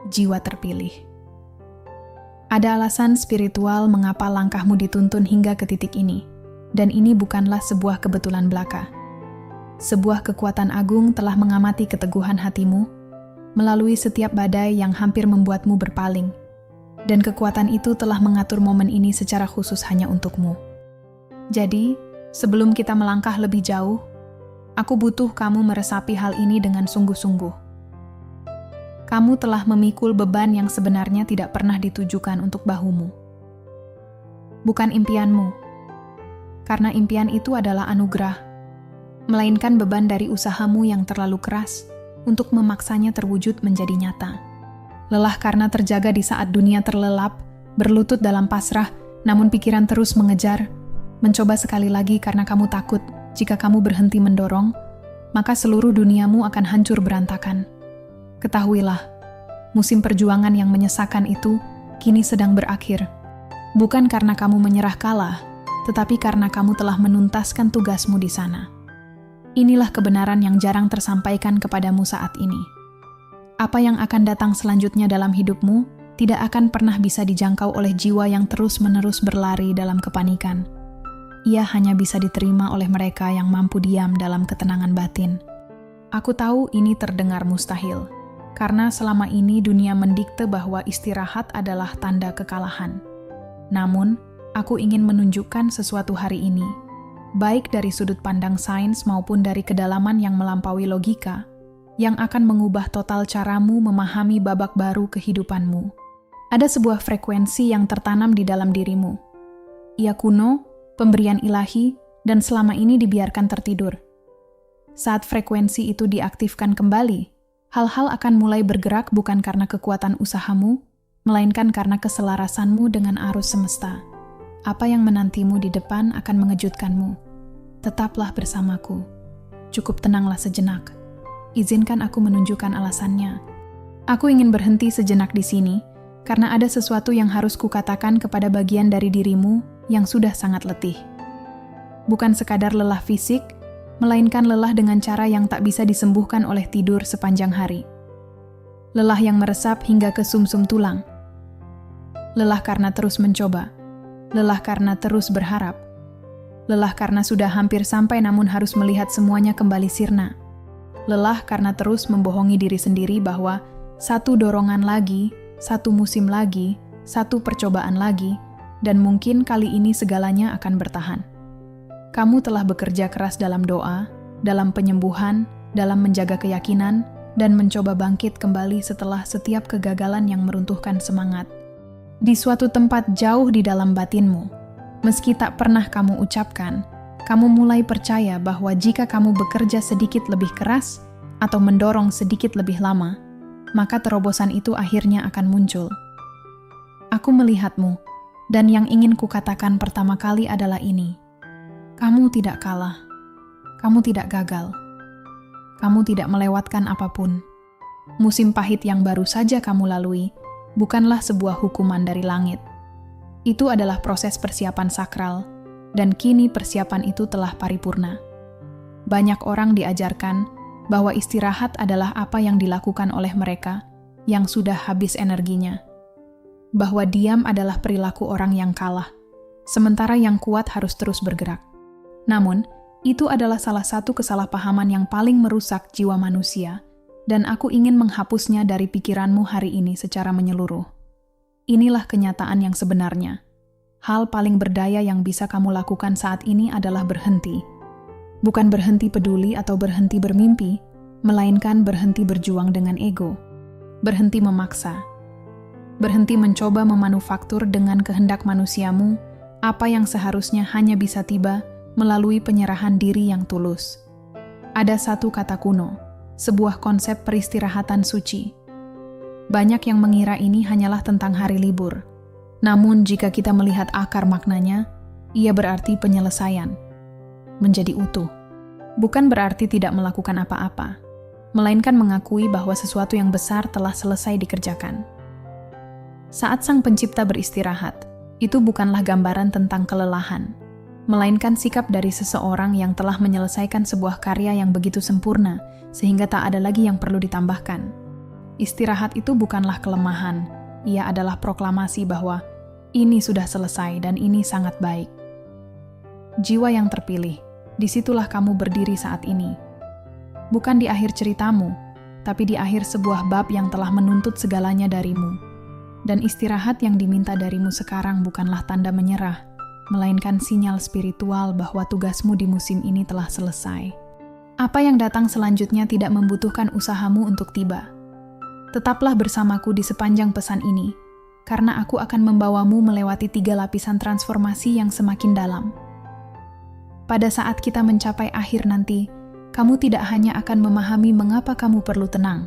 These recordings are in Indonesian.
jiwa terpilih. Ada alasan spiritual mengapa langkahmu dituntun hingga ke titik ini, dan ini bukanlah sebuah kebetulan belaka. Sebuah kekuatan agung telah mengamati keteguhan hatimu melalui setiap badai yang hampir membuatmu berpaling, dan kekuatan itu telah mengatur momen ini secara khusus hanya untukmu. Jadi, sebelum kita melangkah lebih jauh, aku butuh kamu meresapi hal ini dengan sungguh-sungguh. Kamu telah memikul beban yang sebenarnya tidak pernah ditujukan untuk bahumu. Bukan impianmu, karena impian itu adalah anugerah, melainkan beban dari usahamu yang terlalu keras untuk memaksanya terwujud menjadi nyata. Lelah karena terjaga di saat dunia terlelap, berlutut dalam pasrah, namun pikiran terus mengejar, mencoba sekali lagi karena kamu takut jika kamu berhenti mendorong, maka seluruh duniamu akan hancur berantakan. Ketahuilah, musim perjuangan yang menyesakan itu kini sedang berakhir. Bukan karena kamu menyerah kalah, tetapi karena kamu telah menuntaskan tugasmu di sana. Inilah kebenaran yang jarang tersampaikan kepadamu saat ini. Apa yang akan datang selanjutnya dalam hidupmu tidak akan pernah bisa dijangkau oleh jiwa yang terus-menerus berlari dalam kepanikan. Ia hanya bisa diterima oleh mereka yang mampu diam dalam ketenangan batin. Aku tahu ini terdengar mustahil, karena selama ini dunia mendikte bahwa istirahat adalah tanda kekalahan. Namun, aku ingin menunjukkan sesuatu hari ini, baik dari sudut pandang sains maupun dari kedalaman yang melampaui logika, yang akan mengubah total caramu memahami babak baru kehidupanmu. Ada sebuah frekuensi yang tertanam di dalam dirimu. Ia kuno, pemberian ilahi, dan selama ini dibiarkan tertidur. Saat frekuensi itu diaktifkan kembali, hal-hal akan mulai bergerak bukan karena kekuatan usahamu, melainkan karena keselarasanmu dengan arus semesta. Apa yang menantimu di depan akan mengejutkanmu. Tetaplah bersamaku. Cukup tenanglah sejenak. Izinkan aku menunjukkan alasannya. Aku ingin berhenti sejenak di sini, karena ada sesuatu yang harus kukatakan kepada bagian dari dirimu yang sudah sangat letih. Bukan sekadar lelah fisik, melainkan lelah dengan cara yang tak bisa disembuhkan oleh tidur sepanjang hari. Lelah yang meresap hingga ke sumsum tulang. Lelah karena terus mencoba. Lelah karena terus berharap. Lelah karena sudah hampir sampai namun harus melihat semuanya kembali sirna. Lelah karena terus membohongi diri sendiri bahwa satu dorongan lagi, satu musim lagi, satu percobaan lagi, dan mungkin kali ini segalanya akan bertahan. Kamu telah bekerja keras dalam doa, dalam penyembuhan, dalam menjaga keyakinan, dan mencoba bangkit kembali setelah setiap kegagalan yang meruntuhkan semangat. Di suatu tempat jauh di dalam batinmu, meski tak pernah kamu ucapkan, kamu mulai percaya bahwa jika kamu bekerja sedikit lebih keras atau mendorong sedikit lebih lama, maka terobosan itu akhirnya akan muncul. Aku melihatmu, dan yang ingin kukatakan pertama kali adalah ini. Kamu tidak kalah. Kamu tidak gagal. Kamu tidak melewatkan apapun. Musim pahit yang baru saja kamu lalui bukanlah sebuah hukuman dari langit. Itu adalah proses persiapan sakral, dan kini persiapan itu telah paripurna. Banyak orang diajarkan bahwa istirahat adalah apa yang dilakukan oleh mereka yang sudah habis energinya. Bahwa diam adalah perilaku orang yang kalah, sementara yang kuat harus terus bergerak. Namun, itu adalah salah satu kesalahpahaman yang paling merusak jiwa manusia, dan aku ingin menghapusnya dari pikiranmu hari ini secara menyeluruh. Inilah kenyataan yang sebenarnya. Hal paling berdaya yang bisa kamu lakukan saat ini adalah berhenti. Bukan berhenti peduli atau berhenti bermimpi, melainkan berhenti berjuang dengan ego. Berhenti memaksa. Berhenti mencoba memanufaktur dengan kehendak manusiamu apa yang seharusnya hanya bisa tiba melalui penyerahan diri yang tulus. Ada satu kata kuno, sebuah konsep peristirahatan suci. Banyak yang mengira ini hanyalah tentang hari libur. Namun jika kita melihat akar maknanya, ia berarti penyelesaian. Menjadi utuh. Bukan berarti tidak melakukan apa-apa, melainkan mengakui bahwa sesuatu yang besar telah selesai dikerjakan. Saat Sang Pencipta beristirahat, itu bukanlah gambaran tentang kelelahan, melainkan sikap dari seseorang yang telah menyelesaikan sebuah karya yang begitu sempurna, sehingga tak ada lagi yang perlu ditambahkan. Istirahat itu bukanlah kelemahan, ia adalah proklamasi bahwa ini sudah selesai dan ini sangat baik. Jiwa yang terpilih, disitulah kamu berdiri saat ini. Bukan di akhir ceritamu, tapi di akhir sebuah bab yang telah menuntut segalanya darimu. Dan istirahat yang diminta darimu sekarang bukanlah tanda menyerah, melainkan sinyal spiritual bahwa tugasmu di musim ini telah selesai. Apa yang datang selanjutnya tidak membutuhkan usahamu untuk tiba. Tetaplah bersamaku di sepanjang pesan ini, karena aku akan membawamu melewati 3 lapisan transformasi yang semakin dalam. Pada saat kita mencapai akhir nanti, kamu tidak hanya akan memahami mengapa kamu perlu tenang,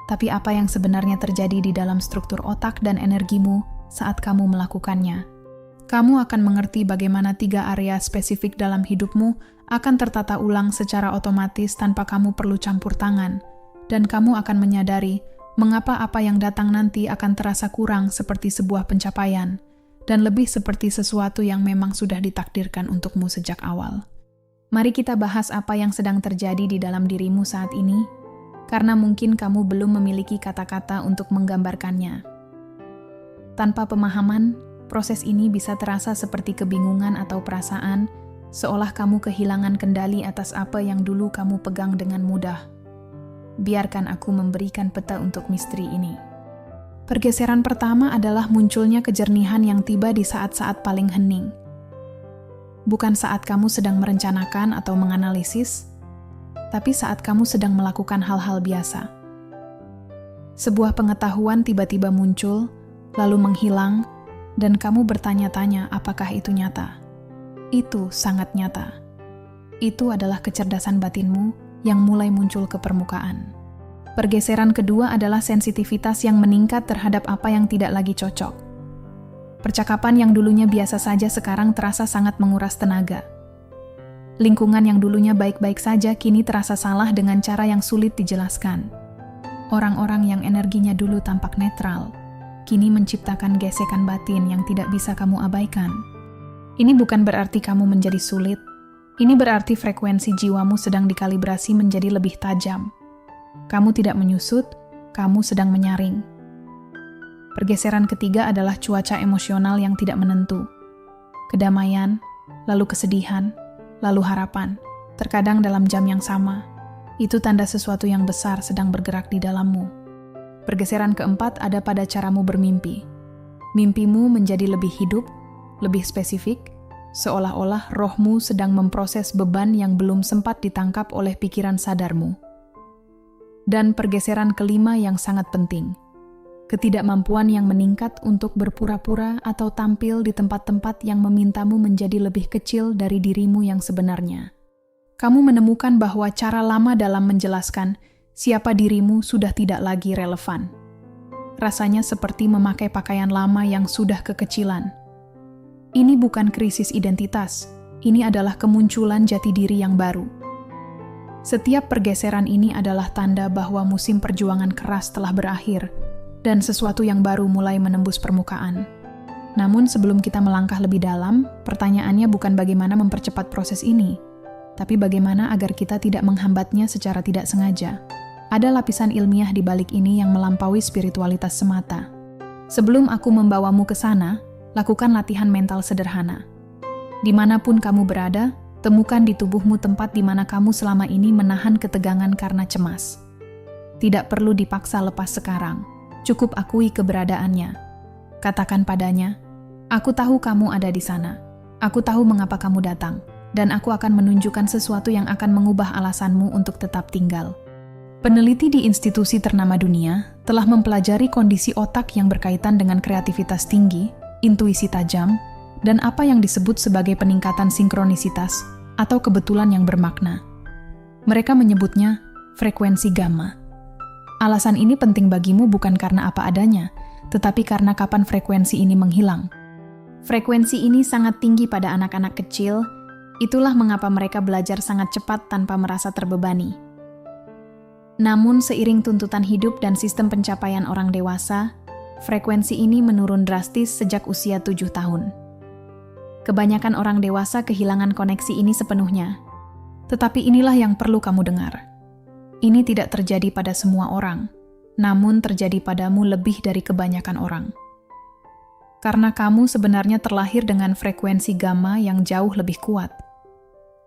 tapi apa yang sebenarnya terjadi di dalam struktur otak dan energimu saat kamu melakukannya. Kamu akan mengerti bagaimana 3 area spesifik dalam hidupmu akan tertata ulang secara otomatis tanpa kamu perlu campur tangan, dan kamu akan menyadari mengapa apa yang datang nanti akan terasa kurang seperti sebuah pencapaian, dan lebih seperti sesuatu yang memang sudah ditakdirkan untukmu sejak awal. Mari kita bahas apa yang sedang terjadi di dalam dirimu saat ini, karena mungkin kamu belum memiliki kata-kata untuk menggambarkannya. Tanpa pemahaman, proses ini bisa terasa seperti kebingungan atau perasaan, seolah kamu kehilangan kendali atas apa yang dulu kamu pegang dengan mudah. Biarkan aku memberikan peta untuk misteri ini. Pergeseran pertama adalah munculnya kejernihan yang tiba di saat-saat paling hening. Bukan saat kamu sedang merencanakan atau menganalisis, tapi saat kamu sedang melakukan hal-hal biasa. Sebuah pengetahuan tiba-tiba muncul, lalu menghilang, dan kamu bertanya-tanya apakah itu nyata. Itu sangat nyata. Itu adalah kecerdasan batinmu yang mulai muncul ke permukaan. Pergeseran kedua adalah sensitivitas yang meningkat terhadap apa yang tidak lagi cocok. Percakapan yang dulunya biasa saja sekarang terasa sangat menguras tenaga. Lingkungan yang dulunya baik-baik saja kini terasa salah dengan cara yang sulit dijelaskan. Orang-orang yang energinya dulu tampak netral, kini menciptakan gesekan batin yang tidak bisa kamu abaikan. Ini bukan berarti kamu menjadi sulit. Ini berarti frekuensi jiwamu sedang dikalibrasi menjadi lebih tajam. Kamu tidak menyusut, kamu sedang menyaring. Pergeseran ketiga adalah cuaca emosional yang tidak menentu. Kedamaian, lalu kesedihan, lalu harapan, terkadang dalam jam yang sama. Itu tanda sesuatu yang besar sedang bergerak di dalammu. Pergeseran keempat ada pada caramu bermimpi. Mimpimu menjadi lebih hidup, lebih spesifik, seolah-olah rohmu sedang memproses beban yang belum sempat ditangkap oleh pikiran sadarmu. Dan pergeseran kelima yang sangat penting, ketidakmampuan yang meningkat untuk berpura-pura atau tampil di tempat-tempat yang memintamu menjadi lebih kecil dari dirimu yang sebenarnya. Kamu menemukan bahwa cara lama dalam menjelaskan siapa dirimu sudah tidak lagi relevan. Rasanya seperti memakai pakaian lama yang sudah kekecilan. Ini bukan krisis identitas, ini adalah kemunculan jati diri yang baru. Setiap pergeseran ini adalah tanda bahwa musim perjuangan keras telah berakhir dan sesuatu yang baru mulai menembus permukaan. Namun sebelum kita melangkah lebih dalam, pertanyaannya bukan bagaimana mempercepat proses ini, tapi bagaimana agar kita tidak menghambatnya secara tidak sengaja. Ada lapisan ilmiah di balik ini yang melampaui spiritualitas semata. Sebelum aku membawamu ke sana, lakukan latihan mental sederhana. Dimanapun kamu berada, temukan di tubuhmu tempat di mana kamu selama ini menahan ketegangan karena cemas. Tidak perlu dipaksa lepas sekarang, cukup akui keberadaannya. Katakan padanya, aku tahu kamu ada di sana. Aku tahu mengapa kamu datang, dan aku akan menunjukkan sesuatu yang akan mengubah alasanmu untuk tetap tinggal. Peneliti di institusi ternama dunia telah mempelajari kondisi otak yang berkaitan dengan kreativitas tinggi, intuisi tajam, dan apa yang disebut sebagai peningkatan sinkronisitas atau kebetulan yang bermakna. Mereka menyebutnya frekuensi gamma. Alasan ini penting bagimu bukan karena apa adanya, tetapi karena kapan frekuensi ini menghilang. Frekuensi ini sangat tinggi pada anak-anak kecil, itulah mengapa mereka belajar sangat cepat tanpa merasa terbebani. Namun seiring tuntutan hidup dan sistem pencapaian orang dewasa, frekuensi ini menurun drastis sejak usia 7 tahun. Kebanyakan orang dewasa kehilangan koneksi ini sepenuhnya. Tetapi inilah yang perlu kamu dengar. Ini tidak terjadi pada semua orang. namun terjadi padamu lebih dari kebanyakan orang. Karena kamu sebenarnya terlahir dengan frekuensi gamma yang jauh lebih kuat.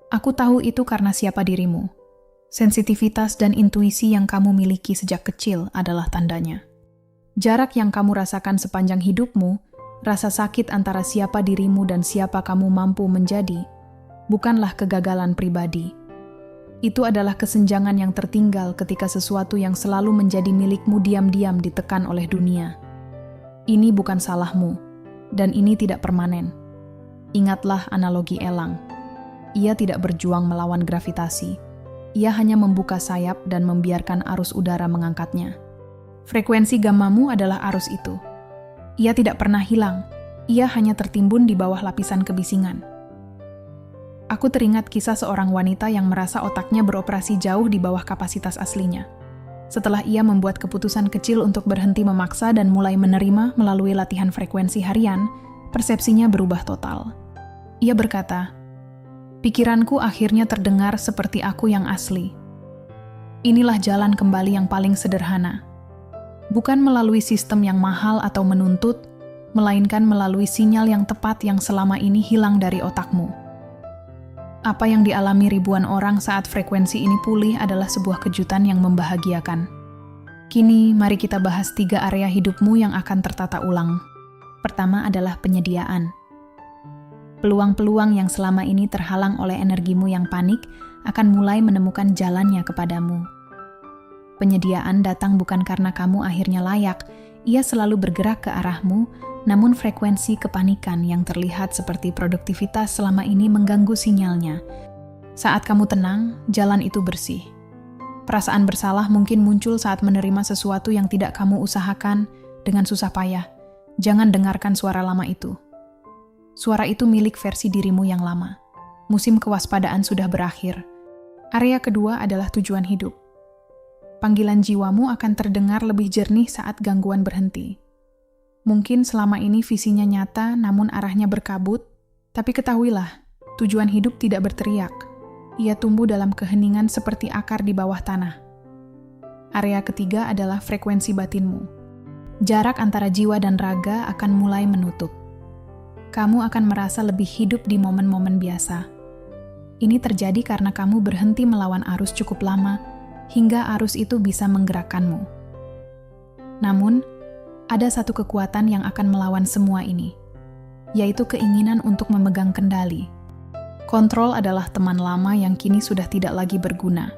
Aku tahu itu karena siapa dirimu. Sensitivitas dan intuisi yang kamu miliki sejak kecil adalah tandanya. Jarak yang kamu rasakan sepanjang hidupmu, rasa sakit antara siapa dirimu dan siapa kamu mampu menjadi, bukanlah kegagalan pribadi. Itu adalah kesenjangan yang tertinggal ketika sesuatu yang selalu menjadi milikmu diam-diam ditekan oleh dunia. Ini bukan salahmu, dan ini tidak permanen. Ingatlah analogi elang. Ia tidak berjuang melawan gravitasi. Ia hanya membuka sayap dan membiarkan arus udara mengangkatnya. Frekuensi gammamu adalah arus itu. Ia tidak pernah hilang. Ia hanya tertimbun di bawah lapisan kebisingan. Aku teringat kisah seorang wanita yang merasa otaknya beroperasi jauh di bawah kapasitas aslinya. Setelah ia membuat keputusan kecil untuk berhenti memaksa dan mulai menerima melalui latihan frekuensi harian, persepsinya berubah total. Ia berkata, "Pikiranku akhirnya terdengar seperti aku yang asli. Inilah jalan kembali yang paling sederhana. Bukan melalui sistem yang mahal atau menuntut, melainkan melalui sinyal yang tepat yang selama ini hilang dari otakmu." Apa yang dialami ribuan orang saat frekuensi ini pulih adalah sebuah kejutan yang membahagiakan. Kini, mari kita bahas 3 area hidupmu yang akan tertata ulang. Pertama adalah penyediaan. Peluang-peluang yang selama ini terhalang oleh energimu yang panik akan mulai menemukan jalannya kepadamu. Penyediaan datang bukan karena kamu akhirnya layak, ia selalu bergerak ke arahmu, namun frekuensi kepanikan yang terlihat seperti produktivitas selama ini mengganggu sinyalnya. Saat kamu tenang, jalan itu bersih. Perasaan bersalah mungkin muncul saat menerima sesuatu yang tidak kamu usahakan dengan susah payah. Jangan dengarkan suara lama itu. Suara itu milik versi dirimu yang lama. Musim kewaspadaan sudah berakhir. Area kedua adalah tujuan hidup. Panggilan jiwamu akan terdengar lebih jernih saat gangguan berhenti. Mungkin selama ini visinya nyata namun arahnya berkabut, tapi ketahuilah, tujuan hidup tidak berteriak. Ia tumbuh dalam keheningan seperti akar di bawah tanah. Area ketiga adalah frekuensi batinmu. Jarak antara jiwa dan raga akan mulai menutup. Kamu akan merasa lebih hidup di momen-momen biasa. Ini terjadi karena kamu berhenti melawan arus cukup lama, hingga arus itu bisa menggerakkanmu. Namun, ada satu kekuatan yang akan melawan semua ini, yaitu keinginan untuk memegang kendali. Kontrol adalah teman lama yang kini sudah tidak lagi berguna.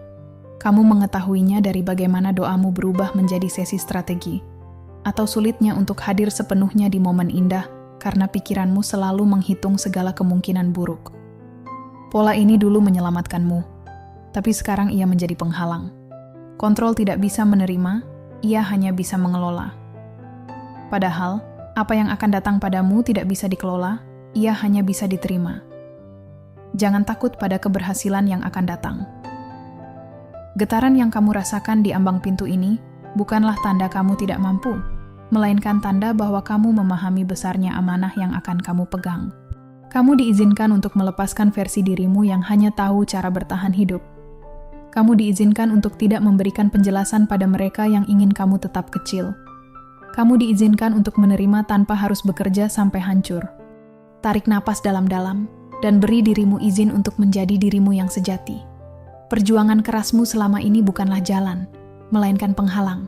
Kamu mengetahuinya dari bagaimana doamu berubah menjadi sesi strategi, atau sulitnya untuk hadir sepenuhnya di momen indah karena pikiranmu selalu menghitung segala kemungkinan buruk. Pola ini dulu menyelamatkanmu, tapi sekarang ia menjadi penghalang. Kontrol tidak bisa menerima, ia hanya bisa mengelola. Padahal, apa yang akan datang padamu tidak bisa dikelola, ia hanya bisa diterima. Jangan takut pada keberhasilan yang akan datang. Getaran yang kamu rasakan di ambang pintu ini bukanlah tanda kamu tidak mampu, melainkan tanda bahwa kamu memahami besarnya amanah yang akan kamu pegang. Kamu diizinkan untuk melepaskan versi dirimu yang hanya tahu cara bertahan hidup. Kamu diizinkan untuk tidak memberikan penjelasan pada mereka yang ingin kamu tetap kecil. Kamu diizinkan untuk menerima tanpa harus bekerja sampai hancur. Tarik napas dalam-dalam dan beri dirimu izin untuk menjadi dirimu yang sejati. Perjuangan kerasmu selama ini bukanlah jalan, melainkan penghalang.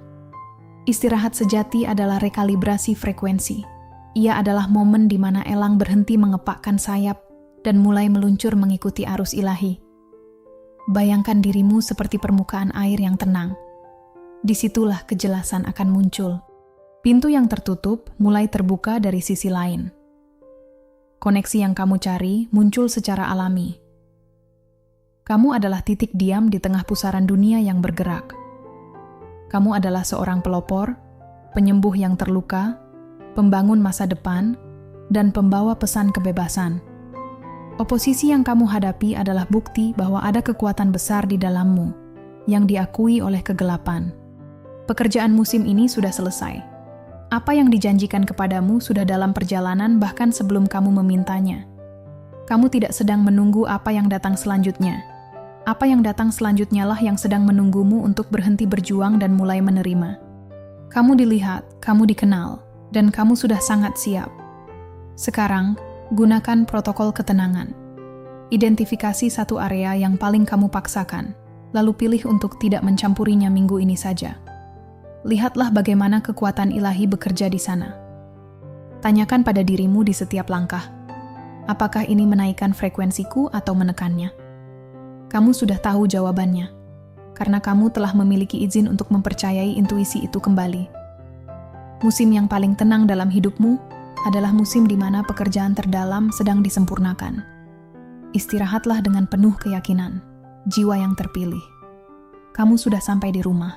Istirahat sejati adalah rekalibrasi frekuensi. Ia adalah momen di mana elang berhenti mengepakkan sayap dan mulai meluncur mengikuti arus ilahi. Bayangkan dirimu seperti permukaan air yang tenang. Disitulah kejelasan akan muncul. Pintu yang tertutup mulai terbuka dari sisi lain. Koneksi yang kamu cari muncul secara alami. Kamu adalah titik diam di tengah pusaran dunia yang bergerak. Kamu adalah seorang pelopor, penyembuh yang terluka, pembangun masa depan, dan pembawa pesan kebebasan. Oposisi yang kamu hadapi adalah bukti bahwa ada kekuatan besar di dalammu yang diakui oleh kegelapan. Pekerjaan musim ini sudah selesai. Apa yang dijanjikan kepadamu sudah dalam perjalanan bahkan sebelum kamu memintanya. Kamu tidak sedang menunggu apa yang datang selanjutnya. Apa yang datang selanjutnya lah yang sedang menunggumu untuk berhenti berjuang dan mulai menerima. Kamu dilihat, kamu dikenal, dan kamu sudah sangat siap. Sekarang, gunakan protokol ketenangan. Identifikasi satu area yang paling kamu paksakan, lalu pilih untuk tidak mencampurinya minggu ini saja. Lihatlah bagaimana kekuatan ilahi bekerja di sana. Tanyakan pada dirimu di setiap langkah, apakah ini menaikkan frekuensiku atau menekannya? Kamu sudah tahu jawabannya, karena kamu telah memiliki izin untuk mempercayai intuisi itu kembali. Musim yang paling tenang dalam hidupmu adalah musim di mana pekerjaan terdalam sedang disempurnakan. Istirahatlah dengan penuh keyakinan, jiwa yang terpilih. Kamu sudah sampai di rumah.